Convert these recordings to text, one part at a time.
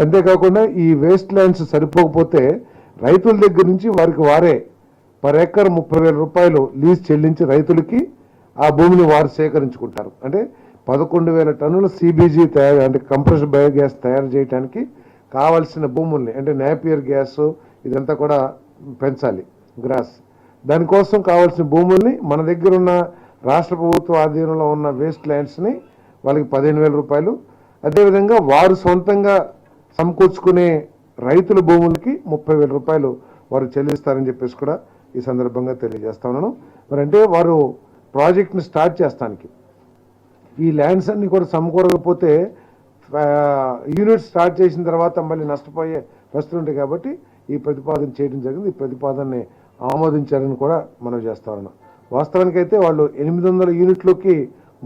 అంతేకాకుండా ఈ waste lands సరిపోకపోతే రైతుల దగ్గర నుంచి వారికి వారే పర్ ఎకర్ 30,000 రూపాయలు లీజ్ చెల్లించి రైతులకి ఆ భూమిని వారు సేకరించుకుంటారు. అంటే 11,000 టన్నుల సిబిజీ తయారు, అంటే కంప్రెస్డ్ బయోగ్యాస్ తయారు చేయడానికి కావాల్సిన భూముల్ని, అంటే నేపియర్ గ్యాస్ ఇదంతా కూడా పెంచాలి, గ్రాస్. దానికోసం కావాల్సిన భూముల్ని మన దగ్గర ఉన్న రాష్ట్ర ప్రభుత్వ ఆధీనంలో ఉన్న వేస్ట్ ల్యాండ్స్ని వాళ్ళకి 15,000 రూపాయలు, అదేవిధంగా వారు సొంతంగా సమకూర్చుకునే రైతుల భూములకి 30,000 రూపాయలు వారు చెల్లిస్తారని చెప్పేసి కూడా ఈ సందర్భంగా తెలియజేస్తా ఉన్నాను. మరి అంటే వారు ప్రాజెక్ట్ని స్టార్ట్ చేస్తానికి ఈ ల్యాండ్స్ అన్ని కూడా సమకూరకపోతే యూనిట్ స్టార్ట్ చేసిన తర్వాత మళ్ళీ నష్టపోయే పరిస్థితులు ఉంటాయి. కాబట్టి ఈ ప్రతిపాదన చేయడం జరిగింది. ఈ ప్రతిపాదనని ఆమోదించారని కూడా మనం చేస్తా ఉన్నాం. వాస్తవానికైతే వాళ్ళు 800 యూనిట్లకి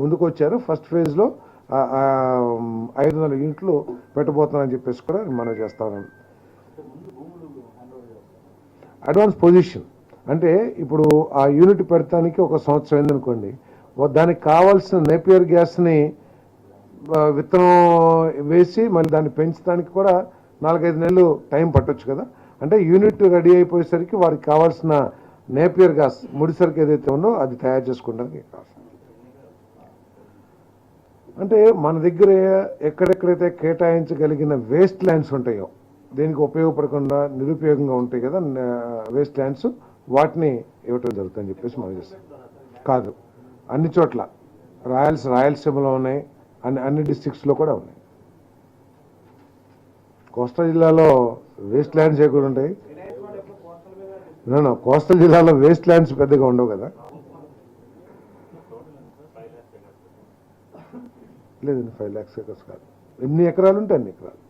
ముందుకు వచ్చారు. ఫస్ట్ ఫేజ్లో 500 యూనిట్లు పెట్టబోతున్నారని చెప్పేసి కూడా మనం చేస్తా ఉన్నాం. అడ్వాన్స్ పొజిషన్ అంటే ఇప్పుడు ఆ యూనిట్ పెడతానికి 1 సంవత్సరం అయిందనుకోండి, దానికి కావాల్సిన నేపియర్ గ్యాస్ని విత్తనం వేసి మళ్ళీ దాన్ని పెంచడానికి కూడా 4-5 నెలలు టైం పట్టొచ్చు కదా. అంటే యూనిట్ రెడీ అయిపోయేసరికి వారికి కావాల్సిన నేపియర్ గ్యాస్ ముడిసరికి ఏదైతే ఉందో అది తయారు చేసుకోవడానికి కావాలి. అంటే మన దగ్గర ఎక్కడెక్కడైతే కేటాయించగలిగిన వేస్ట్ ల్యాండ్స్ ఉంటాయో, దీనికి ఉపయోగపడకుండా నిరుపయోగంగా ఉంటాయి కదా వేస్ట్ ల్యాండ్స్, వాటిని ఇవ్వటం జరుగుతుందని చెప్పేసి మనం చేస్తాం. కాదు, అన్ని చోట్ల రాయలసీమలో ఉన్నాయి, అన్ని డిస్ట్రిక్ట్స్లో కూడా ఉన్నాయి. కోస్టల్ జిల్లాలో వేస్ట్ ల్యాండ్స్ ఎక్కువ ఉంటాయి. కోస్టల్ జిల్లాలో వేస్ట్ ల్యాండ్స్ పెద్దగా ఉండవు కదా. లేదండి, 5 lakhs acres కాదు, ఎన్ని ఎకరాలు ఉంటే అన్ని ఎకరాలు.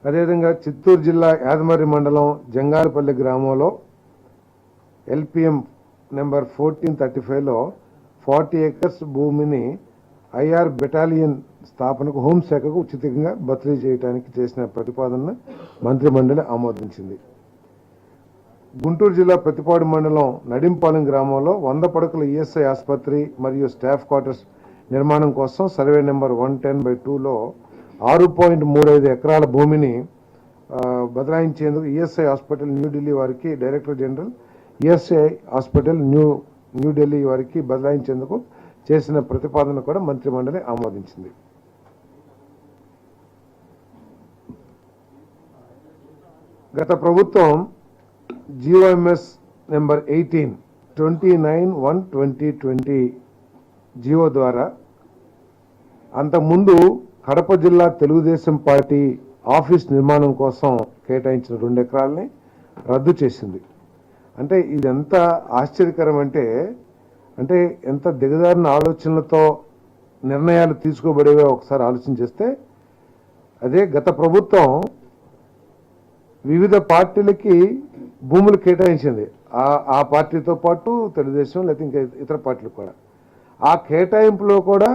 అదేవిధంగా చిత్తూరు జిల్లా యాదమరి మండలం జంగాలపల్లి గ్రామంలో ఎల్పిఎం నెంబర్ 1435లో 40 acres భూమిని ఐఆర్ బెటాలియన్ స్థాపనకు హోంశాఖకు ఉచితంగా బదిలీ చేయడానికి చేసిన ప్రతిపాదనను మంత్రిమండలి ఆమోదించింది. గుంటూరు జిల్లా ప్రతిపాడు మండలం నడింపాలెం గ్రామంలో 100 పడకల ఈఎస్ఐ ఆసుపత్రి మరియు స్టాఫ్ క్వార్టర్స్ నిర్మాణం కోసం సర్వే నెంబర్ 110/2లో 6.35 ఎకరాల భూమిని బదలాయించేందుకు ఈఎస్ఐ హాస్పిటల్ న్యూఢిల్లీ వారికి director general ESI hospital New Delhi వారికి బదలాయించేందుకు చేసిన ప్రతిపాదన కూడా మంత్రిమండలి ఆమోదించింది. గత ప్రభుత్వం జిఓఎంఎస్ నెంబర్ 18/29/2020 జిఓ ద్వారా అంతకుముందు కడప జిల్లా తెలుగుదేశం పార్టీ ఆఫీస్ నిర్మాణం కోసం కేటాయించిన 2 ఎకరాలని రద్దు చేసింది. అంటే ఇది ఎంత ఆశ్చర్యకరం అంటే ఎంత దిగజారిన ఆలోచనలతో నిర్ణయాలు తీసుకోబడేవో ఒకసారి ఆలోచన చేస్తే, అదే గత ప్రభుత్వం వివిధ పార్టీలకి భూములు కేటాయించింది. ఆ పార్టీతో పాటు తెలుగుదేశం లేకపోతే ఇంకా ఇతర పార్టీలు కూడా. ఆ కేటాయింపులో కూడా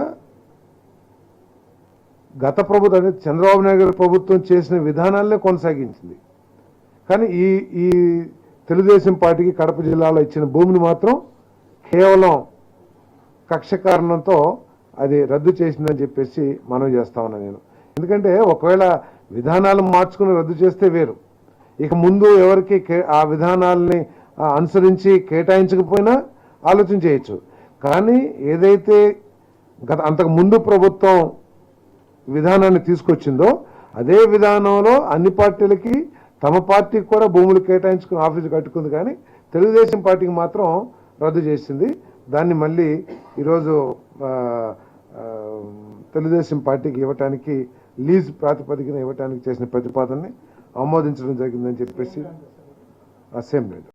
గత ప్రభుత్వం అంటే చంద్రబాబు నాయుడు గారి ప్రభుత్వం చేసిన విధానాలనే కొనసాగించింది. కానీ ఈ తెలుగుదేశం పార్టీకి కడప జిల్లాలో ఇచ్చిన భూమిని మాత్రం కేవలం కక్ష కారణంతో అది రద్దు చేసిందని చెప్పేసి మనం చేస్తా ఉన్నాను నేను. ఎందుకంటే ఒకవేళ విధానాలు మార్చుకుని రద్దు చేస్తే వేరు, ఇక ముందు ఎవరికి ఆ విధానాలని అనుసరించి కేటాయించకపోయినా ఆలోచన చేయొచ్చు. కానీ ఏదైతే అంతకు ముందు ప్రభుత్వం విధానాన్ని తీసుకొచ్చిందో అదే విధానంలో అన్ని పార్టీలకి తమ పార్టీకి కూడా భూములు కేటాయించుకుని ఆఫీసు కట్టుకుంది. కానీ తెలుగుదేశం పార్టీకి మాత్రం రద్దు చేసింది. దాన్ని మళ్ళీ ఈరోజు తెలుగుదేశం పార్టీకి ఇవ్వటానికి లీజ్ ప్రాతిపదికన ఇవ్వటానికి చేసిన ప్రతిపాదనని ఆమోదించడం జరిగిందని చెప్పేసి అసెంబ్లీలో